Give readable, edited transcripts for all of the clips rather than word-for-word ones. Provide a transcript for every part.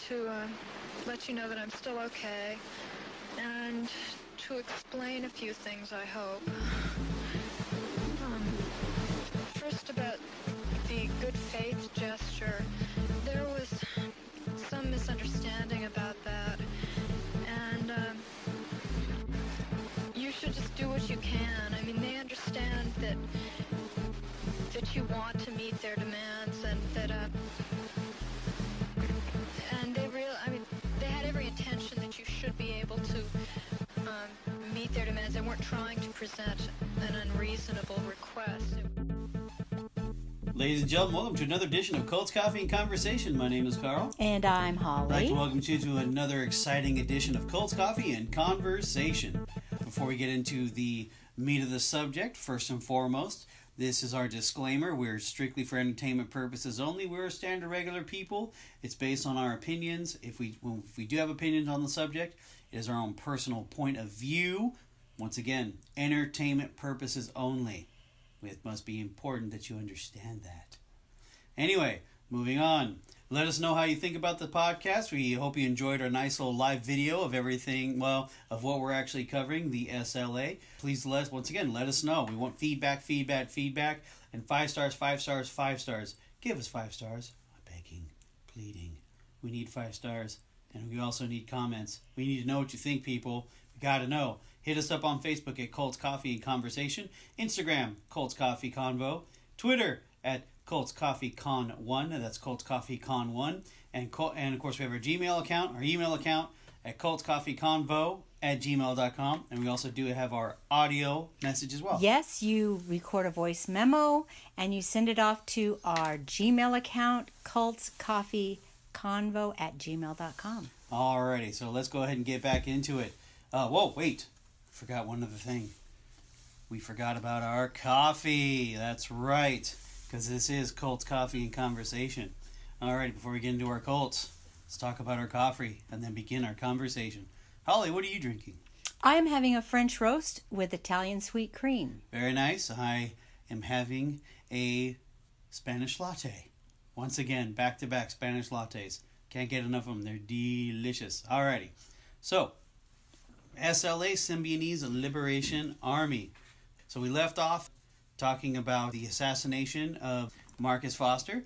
to let you know that I'm still okay, and to explain a few things, I hope. First, about the good faith gesture. There was some misunderstanding about that, and you should just do what you can. I mean, they understand that you want to meet their demands, and that and they had every intention that you should be able to meet their demands. They weren't trying to present an unreasonable request. Ladies and gentlemen, welcome to another edition of Cults, Coffee, and Conversation. My name is Carl. And I'm Holly. I'd like to welcome you to another exciting edition of Cults, Coffee, and Conversation. Before we get into the meat of the subject, first and foremost, this is our disclaimer. We're strictly for entertainment purposes only. We're standard regular people. It's based on our opinions. If we do have opinions on the subject, it is our own personal point of view. Once again, entertainment purposes only. It must be important that you understand that. Anyway, moving on. Let us know how you think about the podcast. We hope you enjoyed our nice little live video of everything, of what we're actually covering, the SLA. Please let us know. We want feedback, and 5 stars, 5 stars, 5 stars. Give us 5 stars. I'm begging, pleading. We need 5 stars, and we also need comments. We need to know what you think, people. We got to know. Hit us up on Facebook at Cults, Coffee, and Conversation. Instagram, Cults, Coffee, Convo. Twitter at Cults Coffee Con 1, that's Cults Coffee Con 1, and of course we have our Gmail account, our email account at cultscoffeeconvo@gmail.com, and we also do have our audio message as well. Yes, you record a voice memo and you send it off to our Gmail account, cultscoffeeconvo@gmail.com. Alrighty, so let's go ahead and get back into it. Wait, forgot one other thing. We forgot about our coffee. That's right. Because this is Cults, Coffee, and Conversation. Alright, before we get into our cults, let's talk about our coffee and then begin our conversation. Holly, what are you drinking? I am having a French roast with Italian sweet cream. Very nice. I am having a Spanish latte. Once again, back-to-back Spanish lattes. Can't get enough of them. They're delicious. Alrighty. So, SLA, Symbionese Liberation Army. So we left off talking about the assassination of Marcus Foster.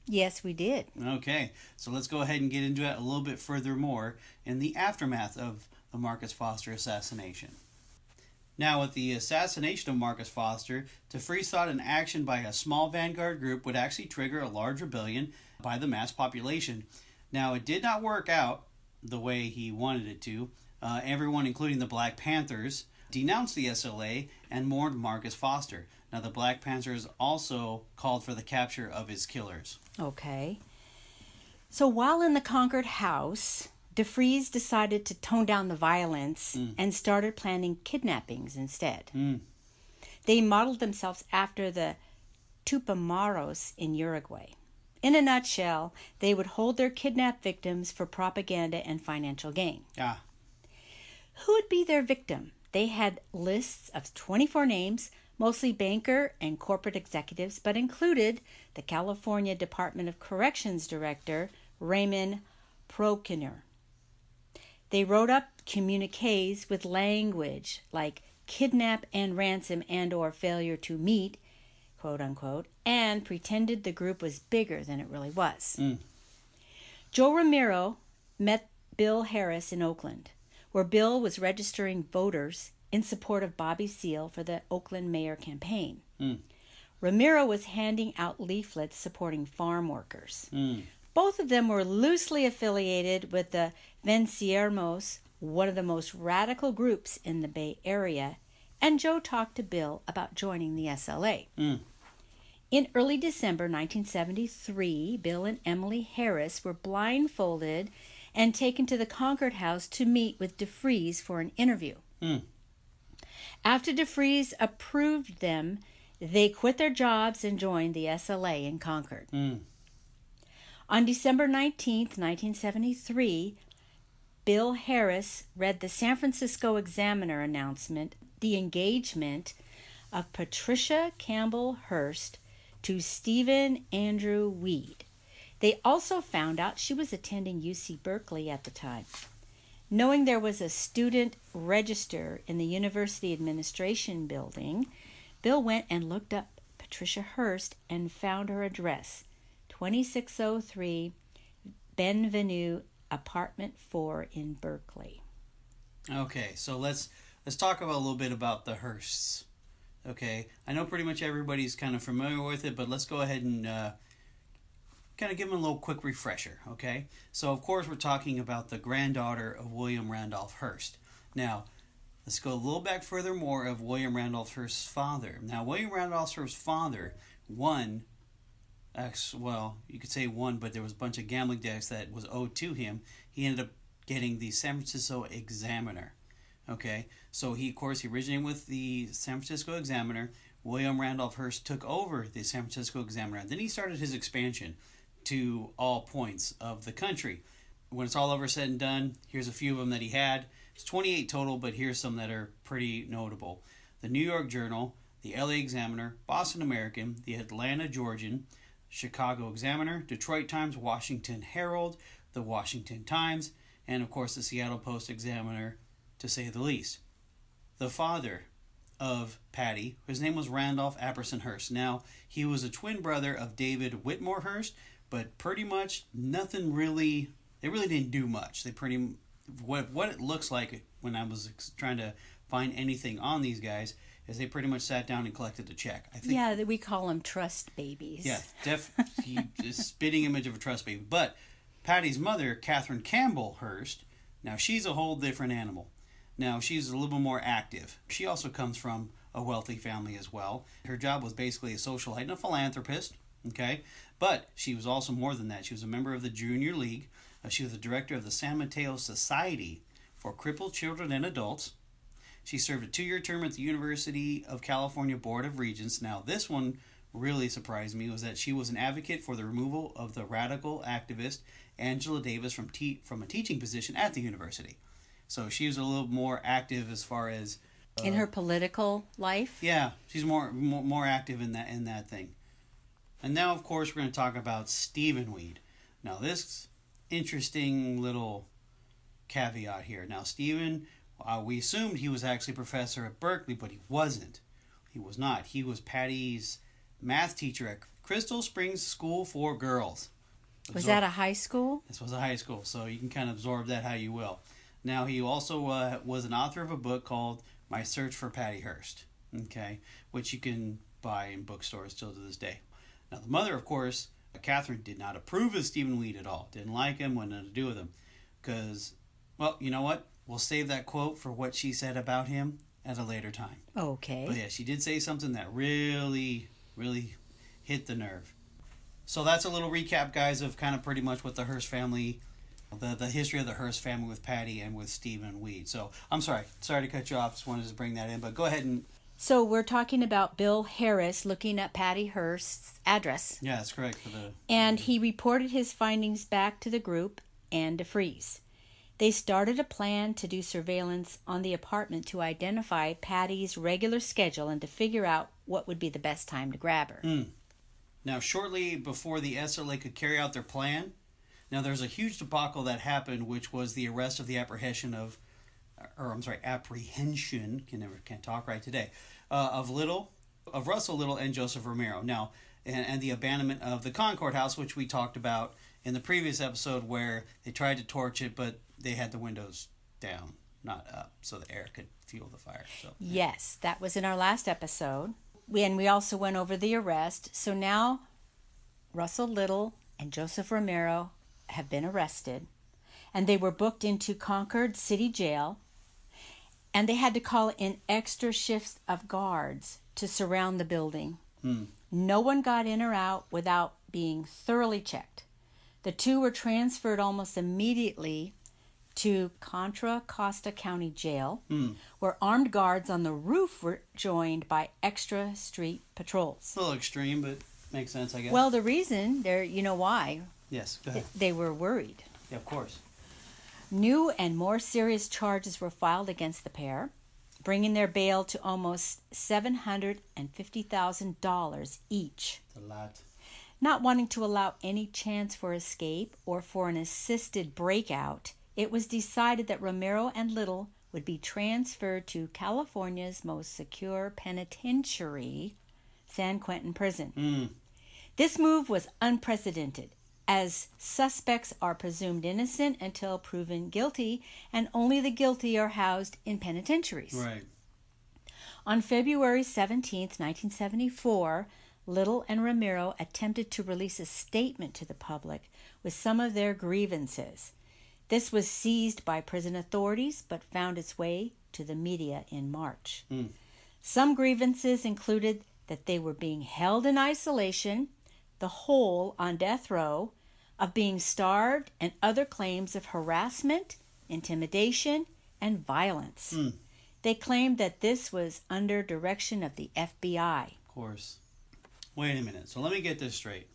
Yes, we did. Okay, so let's go ahead and get into it a little bit further more in the aftermath of the Marcus Foster assassination. Now, with the assassination of Marcus Foster, DeFreeze thought an action by a small vanguard group would actually trigger a large rebellion by the mass population. Now, it did not work out the way he wanted it to. Everyone, including the Black Panthers, denounced the SLA and mourned Marcus Foster. Now, the Black Panthers also called for the capture of his killers. Okay. So while in the conquered house, DeFreeze decided to tone down the violence and started planning kidnappings instead. They modeled themselves after the Tupamaros in Uruguay. In a nutshell, they would hold their kidnapped victims for propaganda and financial gain. Who would be their victim? They had lists of 24 names, mostly banker and corporate executives, but included the California Department of Corrections Director, Raymond Prochnow. They wrote up communiques with language like kidnap and ransom and or failure to meet, quote unquote, and pretended the group was bigger than it really was. Joe Remiro met Bill Harris in Oakland, where Bill was registering voters in support of Bobby Seale for the Oakland mayor campaign. Remiro was handing out leaflets supporting farm workers. Both of them were loosely affiliated with the Venceremos, one of the most radical groups in the Bay Area, and Joe talked to Bill about joining the SLA. In early December 1973, Bill and Emily Harris were blindfolded and taken to the Concord House to meet with DeFreeze for an interview. After DeFreeze approved them, they quit their jobs and joined the SLA in Concord. On December 19th, 1973, Bill Harris read the San Francisco Examiner announcement, the engagement of Patricia Hearst to Stephen Andrew Weed, They also found out she was attending UC Berkeley at the time. Knowing there was a student register in the University Administration building, Bill went and looked up Patricia Hearst and found her address, 2603 Benvenue, apartment 4 in Berkeley. Okay, so let's talk about a little bit about the Hearsts. Okay, I know pretty much everybody's kind of familiar with it, but let's go ahead and kind of give them a little quick refresher. Okay, so of course we're talking about the granddaughter of William Randolph Hearst. Now, let's go a little back further more of William Randolph Hearst's father. Now, William Randolph Hearst's father won, well, you could say won, but there was a bunch of gambling debts that was owed to him. He ended up getting the San Francisco Examiner. Okay, so he originated with the San Francisco Examiner. William Randolph Hearst took over the San Francisco Examiner. Then he started his expansion to all points of the country. When it's all over said and done, here's a few of them that he had. It's 28 total, but here's some that are pretty notable. The New York Journal, the LA Examiner, Boston American, the Atlanta Georgian, Chicago Examiner, Detroit Times, Washington Herald, the Washington Times, and of course the Seattle Post Examiner, to say the least. The father of Patty, his name was Randolph Apperson Hearst. Now, he was a twin brother of David Whitmore Hearst, but pretty much nothing really, they really didn't do much. They pretty, what it looks like when I was trying to find anything on these guys, is they pretty much sat down and collected a check. I think. Yeah, we call them trust babies. Yeah, a spitting image of a trust baby. But Patty's mother, Catherine Campbell Hearst, now she's a whole different animal. Now, she's a little bit more active. She also comes from a wealthy family as well. Her job was basically a socialite and a philanthropist, okay? But she was also more than that. She was a member of the Junior League. She was the director of the San Mateo Society for Crippled Children and Adults. She served a 2-year term at the University of California Board of Regents. Now, this one really surprised me, was that she was an advocate for the removal of the radical activist Angela Davis from a teaching position at the university. So she was a little more active as far as in her political life. Yeah, she's more active in that thing. And now, of course, we're going to talk about Stephen Weed. Now, this interesting little caveat here. Now, Stephen, we assumed he was actually a professor at Berkeley, but he wasn't. He was not. He was Patty's math teacher at Crystal Springs School for Girls. Was that a high school? This was a high school, so you can kind of absorb that how you will. Now, he also was an author of a book called My Search for Patty Hearst, okay, which you can buy in bookstores still to this day. Now, the mother, of course, Catherine, did not approve of Stephen Weed at all. Didn't like him, wanted nothing to do with him. Because, well, you know what? We'll save that quote for what she said about him at a later time. Okay. But yeah, she did say something that really, really hit the nerve. So that's a little recap, guys, of kind of pretty much what the Hearst family... The history of the Hearst family with Patty and with Stephen Weed. So, I'm sorry to cut you off. Just wanted to bring that in. But go ahead and... So, we're talking about Bill Harris looking at Patty Hearst's address. Yeah, that's correct. And he reported his findings back to the group and DeFries. They started a plan to do surveillance on the apartment to identify Patty's regular schedule and to figure out what would be the best time to grab her. Now, shortly before the SLA could carry out their plan... Now, there's a huge debacle that happened, which was the arrest of the apprehension, can't talk right today, of Russell Little and Joseph Remiro. Now, and the abandonment of the Concord House, which we talked about in the previous episode, where they tried to torch it, but they had the windows down, not up, so the air could fuel the fire. So, yeah. Yes, that was in our last episode. We also went over the arrest. So now, Russell Little and Joseph Remiro have been arrested, and they were booked into Concord City Jail, and they had to call in extra shifts of guards to surround the building. No one got in or out without being thoroughly checked. The two were transferred almost immediately to Contra Costa County Jail, where armed guards on the roof were joined by extra street patrols. A little extreme, but makes sense, I guess. Well, the reason, you know why. Yes, go ahead. They were worried. Yeah, of course. New and more serious charges were filed against the pair, bringing their bail to almost $750,000 each. That's a lot. Not wanting to allow any chance for escape or for an assisted breakout, it was decided that Remiro and Little would be transferred to California's most secure penitentiary, San Quentin Prison. This move was unprecedented, as suspects are presumed innocent until proven guilty, and only the guilty are housed in penitentiaries. Right. On February 17th, 1974, Little and Remiro attempted to release a statement to the public with some of their grievances. This was seized by prison authorities but found its way to the media in March. Some grievances included that they were being held in isolation, the whole on death row, of being starved, and other claims of harassment, intimidation, and violence. They claimed that this was under direction of the FBI. Of course. Wait a minute. So let me get this straight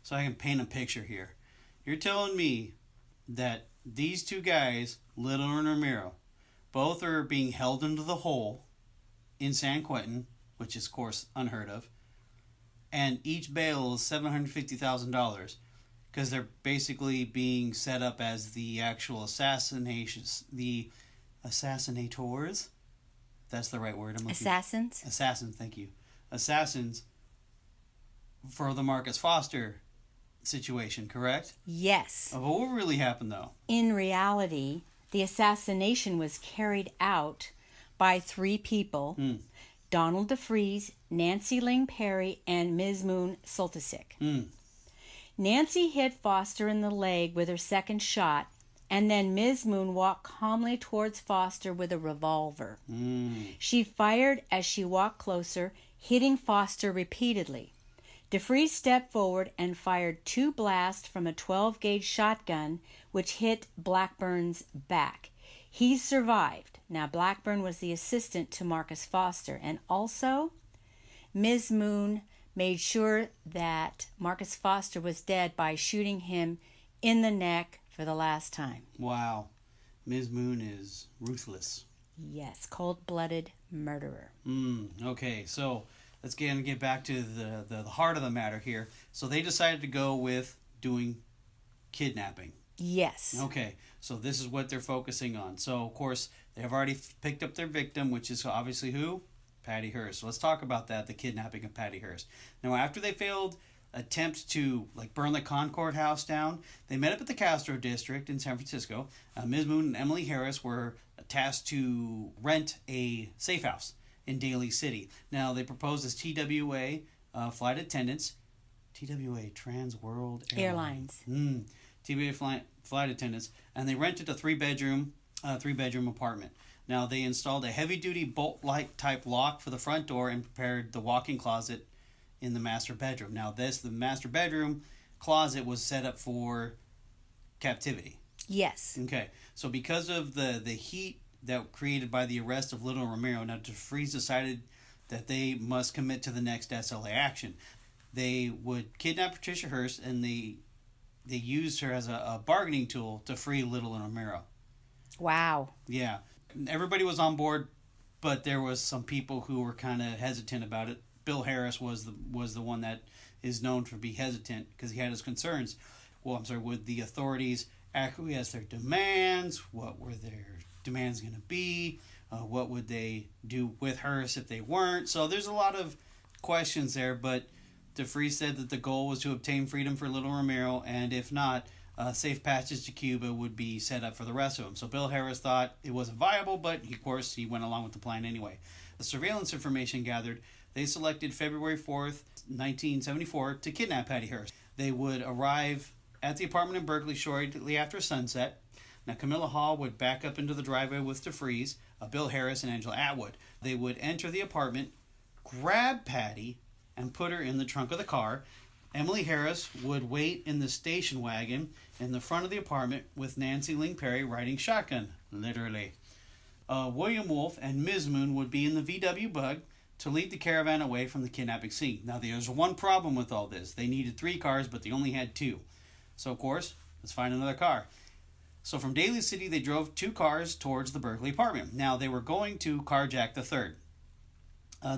so I can paint a picture here. You're telling me that these two guys, Little and Remiro, both are being held into the hole in San Quentin, which is, of course, unheard of, and each bail is $750,000 because they're basically being set up as the actual assassinations, the assassinators. That's the right word I'm looking for. Assassins? Assassins, thank you. Assassins for the Marcus Foster situation, correct? Yes. But what really happened, though? In reality, the assassination was carried out by three people, Donald DeFreeze, Nancy Ling Perry, and Ms. Moon Soltysik. Nancy hit Foster in the leg with her second shot, and then Ms. Moon walked calmly towards Foster with a revolver. She fired as she walked closer, hitting Foster repeatedly. DeFreeze stepped forward and fired 2 blasts from a 12-gauge shotgun, which hit Blackburn's back. He survived. Now, Blackburn was the assistant to Marcus Foster, and also Ms. Moon made sure that Marcus Foster was dead by shooting him in the neck for the last time. Wow. Ms. Moon is ruthless. Yes, cold-blooded murderer. Okay, so let's get back to the heart of the matter here. So they decided to go with doing kidnapping. Yes. Okay, so this is what they're focusing on. So, of course, they have already picked up their victim, which is obviously who? Patty Hearst. So let's talk about that, the kidnapping of Patty Hearst. Now, after they failed attempts to burn the Concord House down, they met up at the Castro District in San Francisco. Ms. Moon and Emily Harris were tasked to rent a safe house in Daly City. Now, they proposed as TWA flight attendants. TWA, Trans World Airlines. TWA flight attendants. And they rented a three-bedroom apartment. Now, they installed a heavy-duty bolt-like type lock for the front door and prepared the walk-in closet in the master bedroom. Now, the master bedroom closet was set up for captivity. Yes. Okay, so because of the heat that created by the arrest of Little Remiro, now DeFreeze decided that they must commit to the next SLA action. They would kidnap Patricia Hearst, and they used her as a bargaining tool to free Little and Remiro. Wow. Yeah. Everybody was on board, but there was some people who were kind of hesitant about it. Bill Harris was the one that is known for being hesitant because he had his concerns. Would the authorities acquiesce their demands? What were their demands going to be? What would they do with Hearst if they weren't? So there's a lot of questions there, but DeFreeze said that the goal was to obtain freedom for Little Remiro, and if not, safe passage to Cuba would be set up for the rest of them. So Bill Harris thought it wasn't viable, but of course he went along with the plan anyway. The surveillance information gathered, they selected February 4th, 1974 to kidnap Patty Hearst. They would arrive at the apartment in Berkeley shortly after sunset. Now, Camilla Hall would back up into the driveway with DeFreeze, Bill Harris, and Angela Atwood. They would enter the apartment, grab Patty, and put her in the trunk of the car. Emily Harris would wait in the station wagon in the front of the apartment with Nancy Ling Perry riding shotgun, literally. William Wolfe and Ms. Moon would be in the VW Bug to lead the caravan away from the kidnapping scene. Now, there's one problem with all this. They needed 3 cars, but they only had 2. So, of course, let's find another car. So, from Daly City, they drove 2 cars towards the Berkeley apartment. Now, they were going to carjack the third.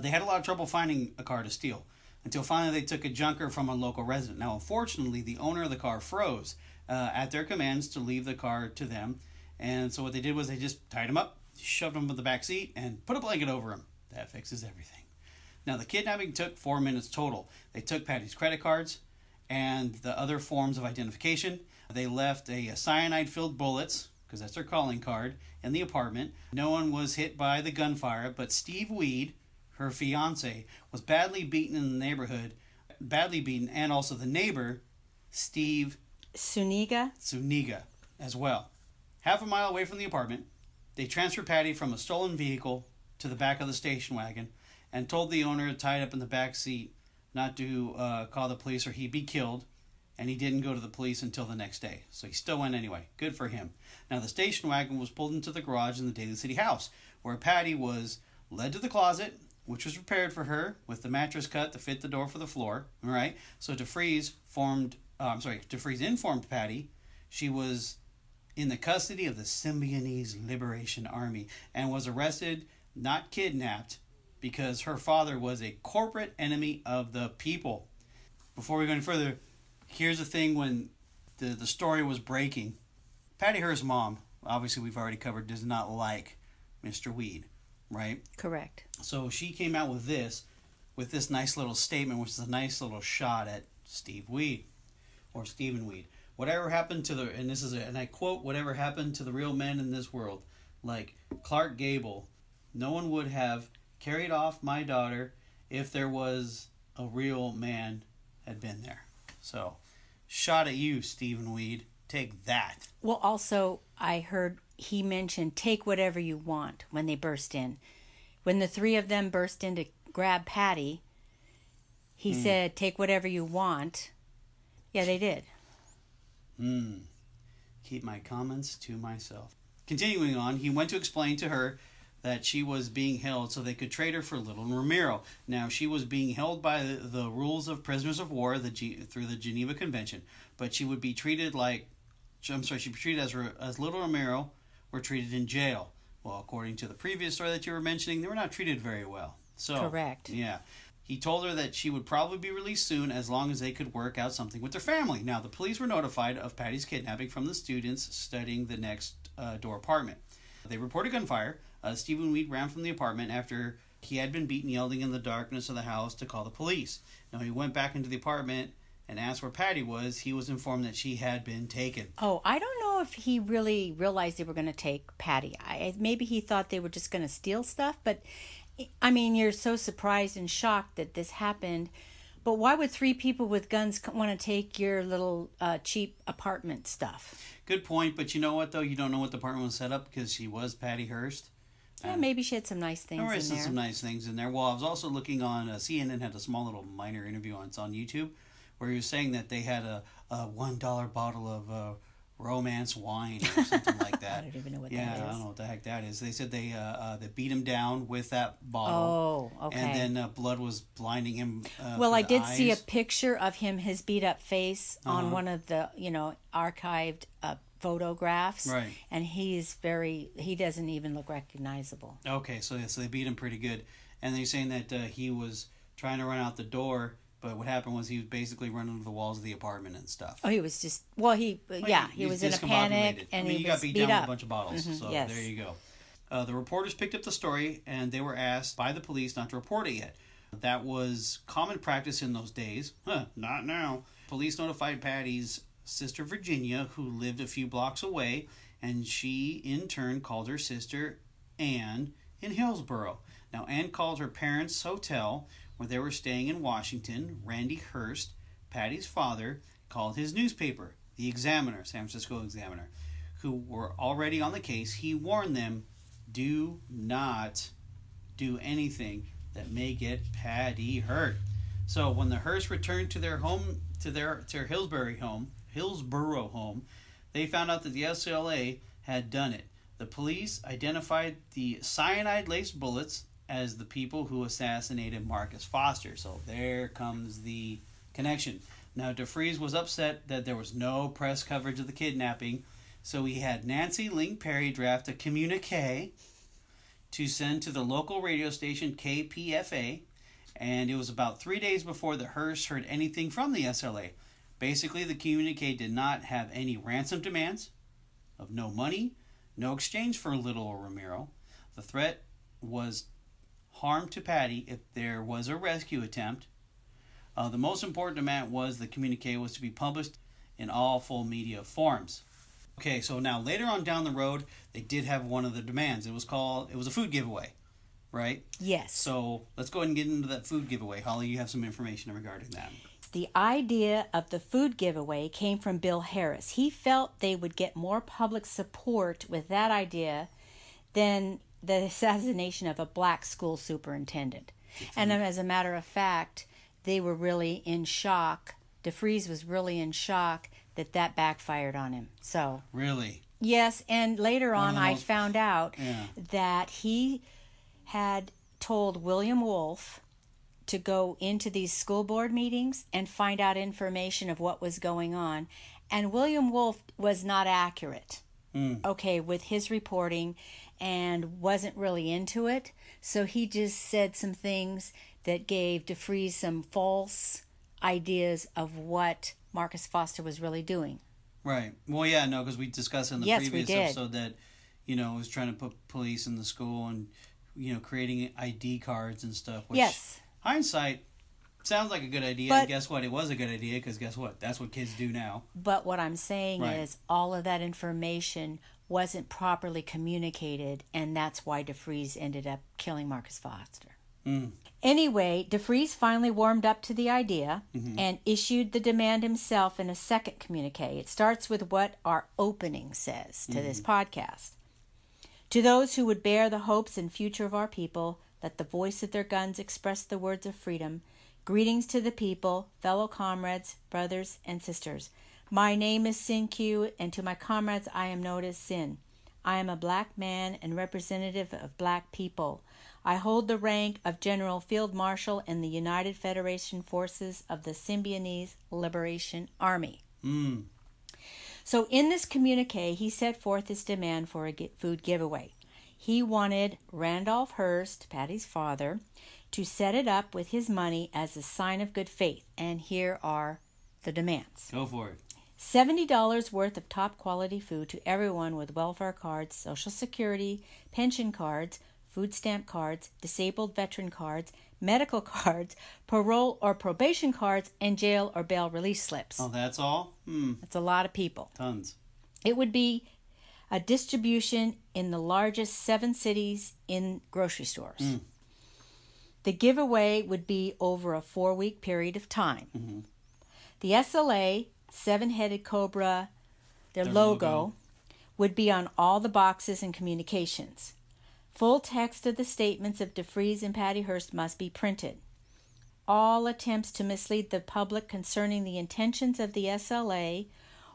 They had a lot of trouble finding a car to steal. until finally they took a junker from a local resident. Now, unfortunately, the owner of the car froze at their commands to leave the car to them. And so what they did was they just tied him up, shoved him in the back seat, and put a blanket over him. That fixes everything. Now, the kidnapping took 4 minutes total. They took Patty's credit cards and the other forms of identification. They left a cyanide-filled bullets, because that's their calling card, in the apartment. No one was hit by the gunfire, but Steve Weed, her fiance, was badly beaten in the neighborhood. Badly beaten, and also the neighbor, Steve Zuniga as well. Half a mile away from the apartment, they transferred Patty from a stolen vehicle to the back of the station wagon and told the owner tied up in the back seat not to call the police or he'd be killed. And he didn't go to the police until the next day. So he still went anyway. Good for him. Now, the station wagon was pulled into the garage in the Daly City house, where Patty was led to the closet, which was prepared for her, with the mattress cut to fit the door for the floor. All right. So DeFries informed Patty she was in the custody of the Symbionese Liberation Army and was arrested, not kidnapped, because her father was a corporate enemy of the people. Before we go any further, here's the thing when the story was breaking. Patty Hearst's mom, obviously we've already covered, does not like Mr. Weed, right? Correct. So she came out with this nice little statement, which is a nice little shot at Steve Weed, or Stephen Weed. Whatever happened to and I quote, whatever happened to the real men in this world, like Clark Gable, no one would have carried off my daughter if there was a real man had been there. So, shot at you, Stephen Weed. Take that. Well, also, I heard he mentioned take whatever you want when they burst in. When the three of them burst in to grab Patty, he said, take whatever you want. Yeah, they did. Keep my comments to myself. Continuing on, he went to explain to her that she was being held so they could trade her for little Remiro. Now, she was being held by the rules of prisoners of war through the Geneva Convention, but she would be treated she'd be treated as little Remiro were treated in jail. Well, according to the previous story that you were mentioning, they were not treated very well. So, correct. Yeah. He told her that she would probably be released soon as long as they could work out something with their family. Now, the police were notified of Patty's kidnapping from the students studying the next door apartment. They reported gunfire. Stephen Weed ran from the apartment after he had been beaten, yelling in the darkness of the house to call the police. Now, he went back into the apartment and asked where Patty was. He was informed that she had been taken. Oh, I don't know if he really realized they were going to take Patty. Maybe he thought they were just going to steal stuff, but I mean, you're so surprised and shocked that this happened. But why would three people with guns want to take your little cheap apartment stuff? Good point, but you know what, though? You don't know what the apartment was set up because she was Patty Hearst. Yeah, maybe she had some nice things in there. Some nice things in there. Well, I was also looking on CNN had a small little minor interview on YouTube where he was saying that they had a $1 bottle of romance wine or something like that. I don't even know what that is. Yeah, I don't know what the heck that is. They said they beat him down with that bottle. Oh, okay. And then blood was blinding him. Well, I did see a picture of his beat up face on one of the archived photographs. Right. And he doesn't even look recognizable. Okay, so they beat him pretty good. And they're saying that he was trying to run out the door, but what happened was he was basically running into the walls of the apartment and stuff. Oh, he was just, he was in a panic and he got was beat beat down up with a bunch of bottles. Mm-hmm, So yes. There you go. The reporters picked up the story and they were asked by the police not to report it yet. That was common practice in those days. Not now. Police notified Patty's sister Virginia, who lived a few blocks away, and she in turn called her sister Ann in Hillsboro. Now, Ann called her parents' hotel where they were staying in Washington. Randy Hearst, Patty's father, called his newspaper, the Examiner, San Francisco Examiner, who were already on the case. He warned them, do not do anything that may get Patty hurt. So when the Hearsts returned to their home, to their Hillsboro home, they found out that the SLA had done it. The police identified the cyanide-laced bullets as the people who assassinated Marcus Foster. So there comes the connection. Now, DeFries was upset that there was no press coverage of the kidnapping, so he had Nancy Ling Perry draft a communique to send to the local radio station KPFA And it was about 3 days before the Hearst heard anything from the SLA. Basically, the communique did not have any ransom demands, of no money, no exchange for little Remiro. The threat was harm to Patty if there was a rescue attempt. The most important demand was the communique was to be published in all full media forms. Okay, so now later on down the road, they did have one of the demands. It was a food giveaway, right? Yes. So let's go ahead and get into that food giveaway. Holly, you have some information regarding that. The idea of the food giveaway came from Bill Harris. He felt they would get more public support with that idea than the assassination of a black school superintendent. And as a matter of fact, they were really in shock. DeFries was really in shock that backfired on him. So Really? yes, and later on I found out that he had told William Wolfe to go into these school board meetings and find out information of what was going on. And William Wolfe was not accurate, with his reporting, and wasn't really into it. So he just said some things that gave DeFries some false ideas of what Marcus Foster was really doing. Right. Well, yeah, no, because we discussed in the previous episode that, it was trying to put police in the school and, creating ID cards and stuff. Which, yes. Hindsight, sounds like a good idea. And guess what? It was a good idea because guess what? That's what kids do now. But what I'm saying is all of that information wasn't properly communicated, and that's why DeFries ended up killing Marcus Foster. Anyway, DeFries finally warmed up to the idea and issued the demand himself in a second communique. It starts with what our opening says to this podcast. To those who would bear the hopes and future of our people, let the voice of their guns express the words of freedom. Greetings to the people, fellow comrades, brothers, and sisters. My name is Sin Q, and to my comrades I am known as Sin. I am a black man and representative of black people. I hold the rank of General Field Marshal in the United Federation Forces of the Symbionese Liberation Army. So in this communique, he set forth his demand for a food giveaway. He wanted Randolph Hearst, Patty's father, to set it up with his money as a sign of good faith. And here are the demands. Go for it. $70 worth of top quality food to everyone with welfare cards, Social Security, pension cards, food stamp cards, disabled veteran cards, medical cards, parole or probation cards, and jail or bail release slips. Oh, that's all? That's a lot of people. Tons. It would be a distribution in the largest 7 cities in grocery stores. The giveaway would be over a 4-week period of time. The SLA, 7-headed cobra, their logo, would be on all the boxes and communications. Full text of the statements of DeFries and Patty Hearst must be printed. All attempts to mislead the public concerning the intentions of the SLA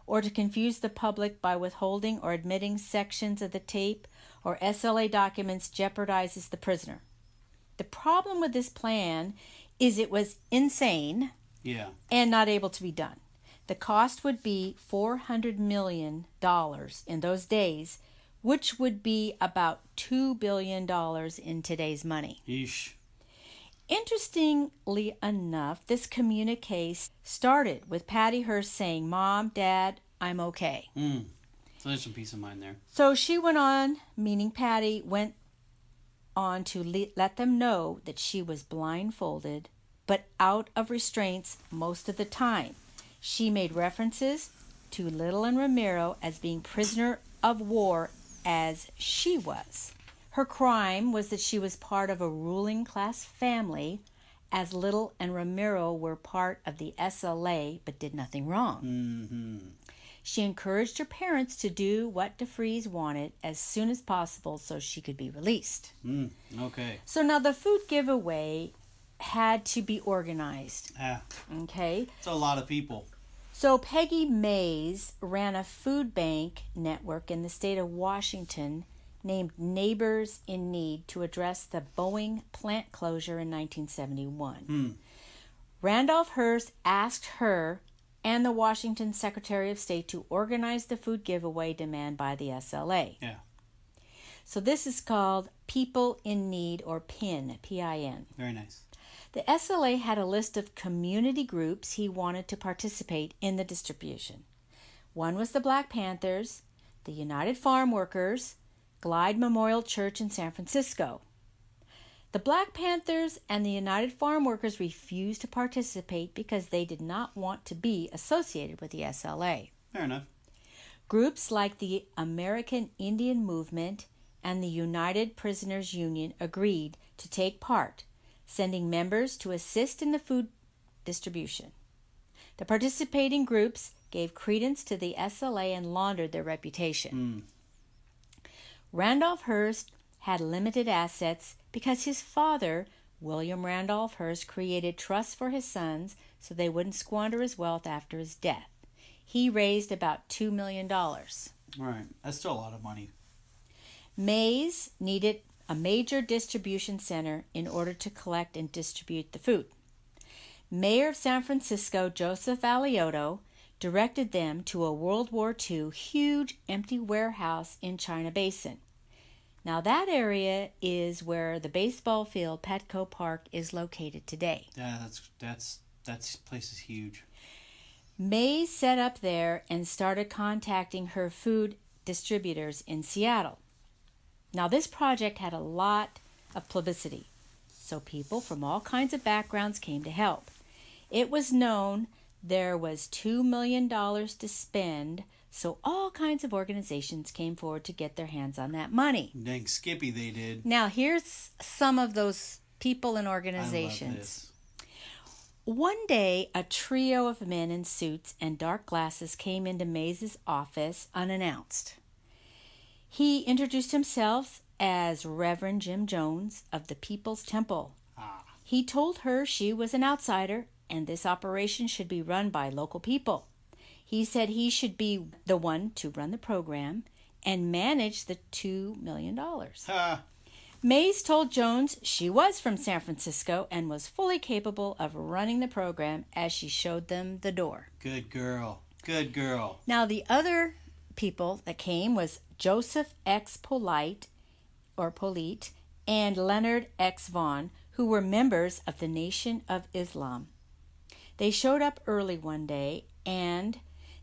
or to confuse the public by withholding or admitting sections of the tape or SLA documents jeopardizes the prisoner. The problem with this plan is it was insane and not able to be done. The cost would be $400 million in those days, which would be about $2 billion in today's money. Yeesh. Interestingly enough, this communique started with Patty Hearst saying, "Mom, Dad, I'm okay." So there's some peace of mind there. So she went on, meaning Patty, went on to let them know that she was blindfolded, but out of restraints most of the time. She made references to Little and Remiro as being prisoner of war as she was. Her crime was that she was part of a ruling class family, as Little and Remiro were part of the SLA but did nothing wrong. She encouraged her parents to do what DeFries wanted as soon as possible so she could be released. Okay. So now the food giveaway had to be organized. Okay. It's a lot of people. So Peggy Mays ran a food bank network in the state of Washington named Neighbors in Need to address the Boeing plant closure in 1971. Randolph Hearst asked her and the Washington Secretary of State to organize the food giveaway demand by the SLA. So this is called People in Need, or PIN, P-I-N. Very nice. The SLA had a list of community groups he wanted to participate in the distribution. One was the Black Panthers, the United Farm Workers, Glide Memorial Church in San Francisco. The Black Panthers and the United Farm Workers refused to participate because they did not want to be associated with the SLA. Fair enough. Groups like the American Indian Movement and the United Prisoners Union agreed to take part, sending members to assist in the food distribution. The participating groups gave credence to the SLA and laundered their reputation. Randolph Hearst had limited assets because his father, William Randolph Hearst, created trusts for his sons so they wouldn't squander his wealth after his death. He raised about $2 million. Right. That's still a lot of money. Mays needed a major distribution center in order to collect and distribute the food. Mayor of San Francisco, Joseph Alioto, directed them to a World War II huge empty warehouse in China Basin. Now that area is where the baseball field Petco Park is located today. Yeah, that place is huge. Mays set up there and started contacting her food distributors in Seattle. Now this project had a lot of publicity, so people from all kinds of backgrounds came to help. It was known there was $2 million to spend, so all kinds of organizations came forward to get their hands on that money. Dang Skippy, they did. Now here's some of those people and I organizations. love this. One day, a trio of men in suits and dark glasses came into Mays' office unannounced. He introduced himself as Reverend Jim Jones of the People's Temple. He told her she was an outsider and this operation should be run by local people. He said he should be the one to run the program and manage the $2 million. Mays told Jones she was from San Francisco and was fully capable of running the program as she showed them the door. Good girl. Good girl. Now, the other people that came was Joseph X. Polite and Leonard X. Vaughn, who were members of the Nation of Islam. They showed up early one day and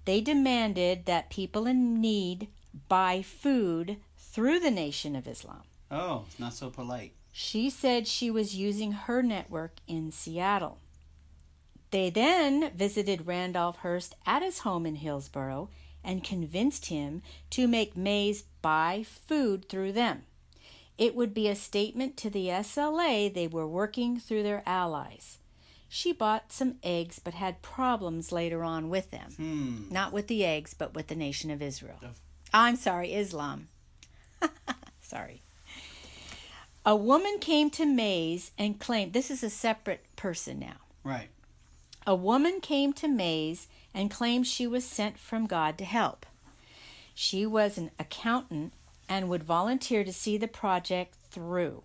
they demanded that people in need buy food through the Nation of Islam. Oh, not so polite. She said she was using her network in Seattle. They then visited Randolph Hearst at his home in Hillsborough and convinced him to make Mays buy food through them. It would be a statement to the SLA they were working through their allies. She bought some eggs but had problems later on with them. Not with the eggs, but with the Nation of Israel. I'm sorry, Islam. Sorry. A woman came to Mays and claimed, this is a separate person now. Right. A woman came to Mays and claimed she was sent from God to help. She was an accountant and would volunteer to see the project through.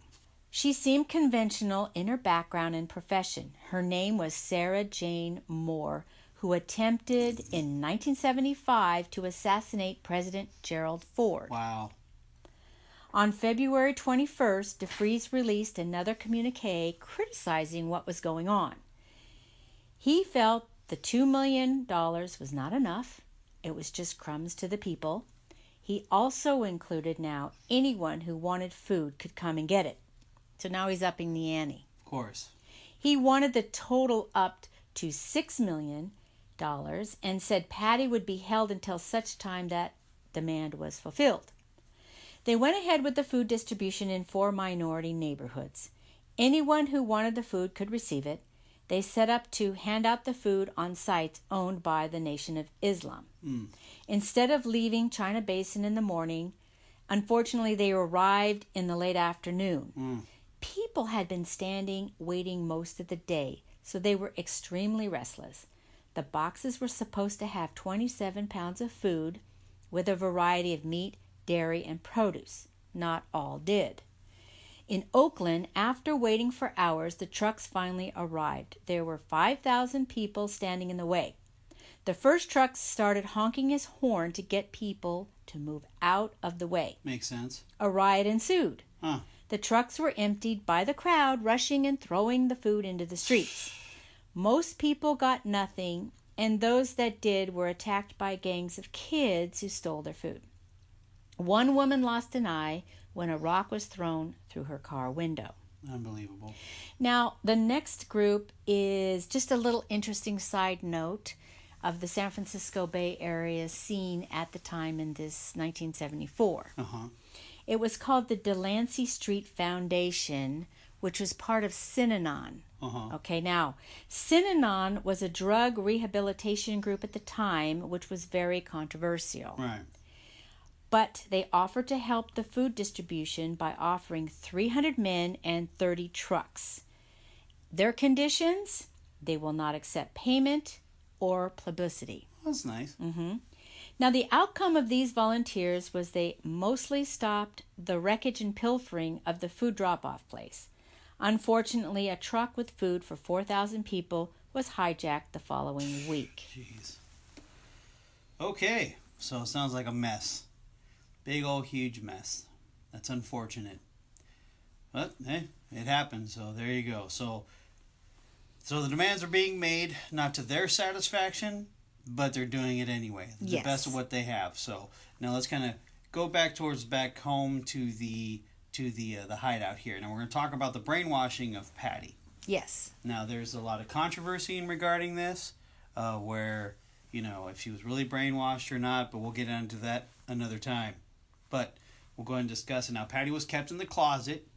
She seemed conventional in her background and profession. Her name was Sarah Jane Moore, who attempted in 1975 to assassinate President Gerald Ford. Wow. On February 21st, DeFries released another communique criticizing what was going on. He felt the $2 million was not enough. It was just crumbs to the people. He also included now anyone who wanted food could come and get it. So now he's upping the ante. Of course. He wanted the total upped to $6 million and said Patty would be held until such time that demand was fulfilled. They went ahead with the food distribution in 4 minority neighborhoods. Anyone who wanted the food could receive it. They set up to hand out the food on sites owned by the Nation of Islam. Instead of leaving China Basin in the morning, unfortunately they arrived in the late afternoon. People had been standing waiting most of the day, so they were extremely restless. The boxes were supposed to have 27 pounds of food with a variety of meat, dairy, and produce. Not all did. In Oakland, after waiting for hours, the trucks finally arrived. There were 5,000 people standing in the way. The first truck started honking his horn to get people to move out of the way. Makes sense. A riot ensued. The trucks were emptied by the crowd rushing and throwing the food into the streets. Most people got nothing, and those that did were attacked by gangs of kids who stole their food. One woman lost an eye when a rock was thrown through her car window. Unbelievable. Now, the next group is just a little interesting side note of the San Francisco Bay Area scene at the time in this 1974. It was called the Delancey Street Foundation, which was part of Synanon. Okay, now, Synanon was a drug rehabilitation group at the time, which was very controversial. Right. But they offered to help the food distribution by offering 300 men and 30 trucks. Their conditions? They will not accept payment or publicity. That's nice. Now, the outcome of these volunteers was they mostly stopped the wreckage and pilfering of the food drop-off place. Unfortunately, a truck with food for 4,000 people was hijacked the following week. Jeez. Okay, so it sounds like a mess. Big old huge mess. That's unfortunate. But, hey, it happened, so there you go. So the demands are being made, not to their satisfaction, but they're doing it anyway. The best of what they have. So now let's kind of go back home to the hideout here. Now we're going to talk about the brainwashing of Patty. Yes. Now there's a lot of controversy regarding this, where, if she was really brainwashed or not, but we'll get into that another time. But we'll go ahead and discuss it. Now, Patty was kept in the closet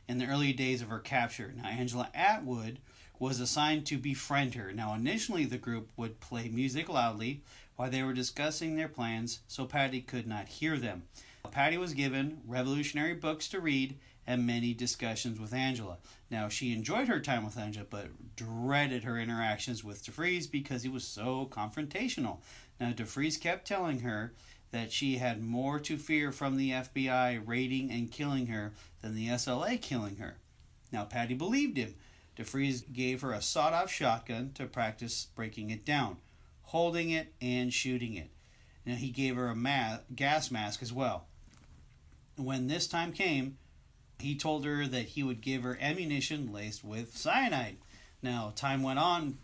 in the early days of her capture. Now, Angela Atwood was assigned to befriend her. Now, initially, the group would play music loudly while they were discussing their plans, so Patty could not hear them. Patty was given revolutionary books to read and many discussions with Angela. Now, she enjoyed her time with Angela, but dreaded her interactions with DeFries because he was so confrontational. Now, DeFries kept telling her that she had more to fear from the FBI raiding and killing her than the SLA killing her. Now, Patty believed him. DeFries gave her a sawed-off shotgun to practice breaking it down, holding it and shooting it. Now, he gave her a gas mask as well. When this time came, he told her that he would give her ammunition laced with cyanide. Now, time went on,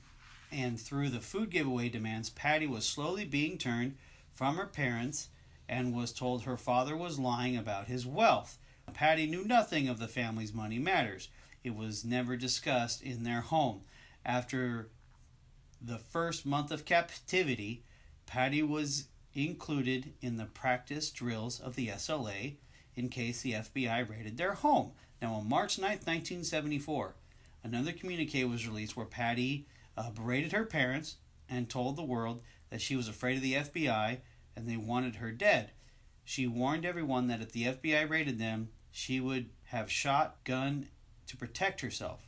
and through the food giveaway demands, Patty was slowly being turned from her parents and was told her father was lying about his wealth. Patty knew nothing of the family's money matters. It was never discussed in their home. After the first month of captivity, Patty was included in the practice drills of the SLA in case the FBI raided their home. Now, on March 9th, 1974, another communique was released where Patty berated her parents and told the world that she was afraid of the FBI and they wanted her dead. She warned everyone that if the FBI raided them, she would have shot, gun to protect herself.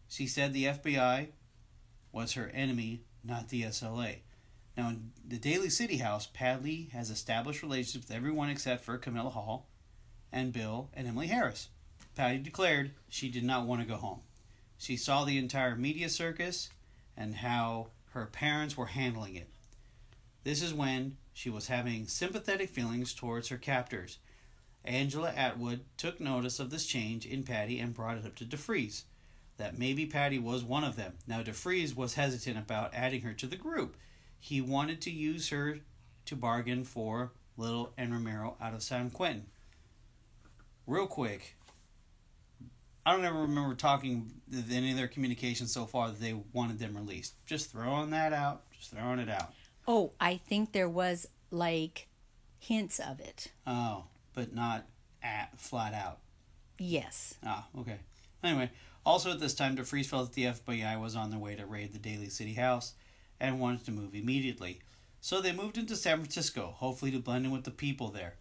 She said the FBI was her enemy, not the SLA. Now, in the Daly City House, Patty has established relationships with everyone except for Camilla Hall and Bill and Emily Harris. Patty declared she did not want to go home. She saw the entire media circus and how her parents were handling it. This is when she was having sympathetic feelings towards her captors. Angela Atwood took notice of this change in Patty and brought it up to DeFries, that maybe Patty was one of them. Now, DeFries was hesitant about adding her to the group. He wanted to use her to bargain for Little and Remiro out of San Quentin. Real quick, I don't ever remember talking in any of their communications so far that they wanted them released. Just throwing it out. Oh, I think there was hints of it. Oh, but not flat out. Yes. Ah, okay. Anyway, also at this time, DeFries felt that the FBI was on their way to raid the Daly City House and wanted to move immediately. So they moved into San Francisco, hopefully to blend in with the people there.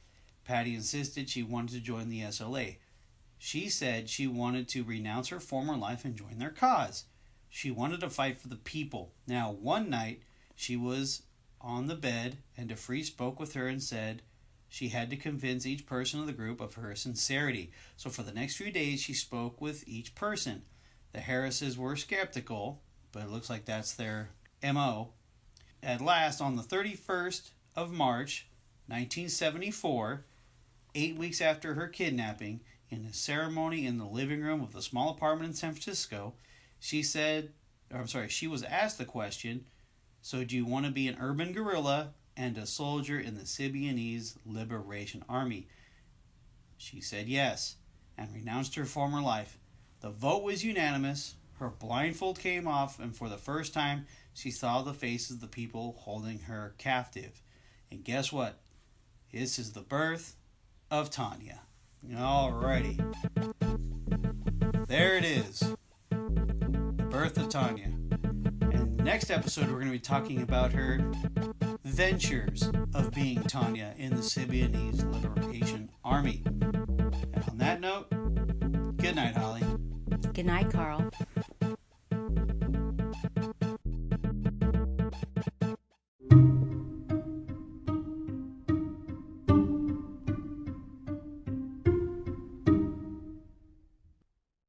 Patty insisted she wanted to join the SLA. She said she wanted to renounce her former life and join their cause. She wanted to fight for the people. Now, one night, she was on the bed, and DeFries spoke with her and said she had to convince each person of the group of her sincerity. So for the next few days, she spoke with each person. The Harrises were skeptical, but it looks like that's their M.O. At last, on the 31st of March, 1974, 8 weeks after her kidnapping, in a ceremony in the living room of a small apartment in San Francisco, she was asked the question, so do you want to be an urban guerrilla and a soldier in the Symbionese Liberation Army? She said yes, and renounced her former life. The vote was unanimous. Her blindfold came off, and for the first time, she saw the faces of the people holding her captive. And guess what? This is the birth of Tanya. Alrighty. There it is. The birth of Tanya. And in the next episode, we're going to be talking about her ventures of being Tanya in the Symbionese Liberation Army. And on that note, good night, Holly. Good night, Carl.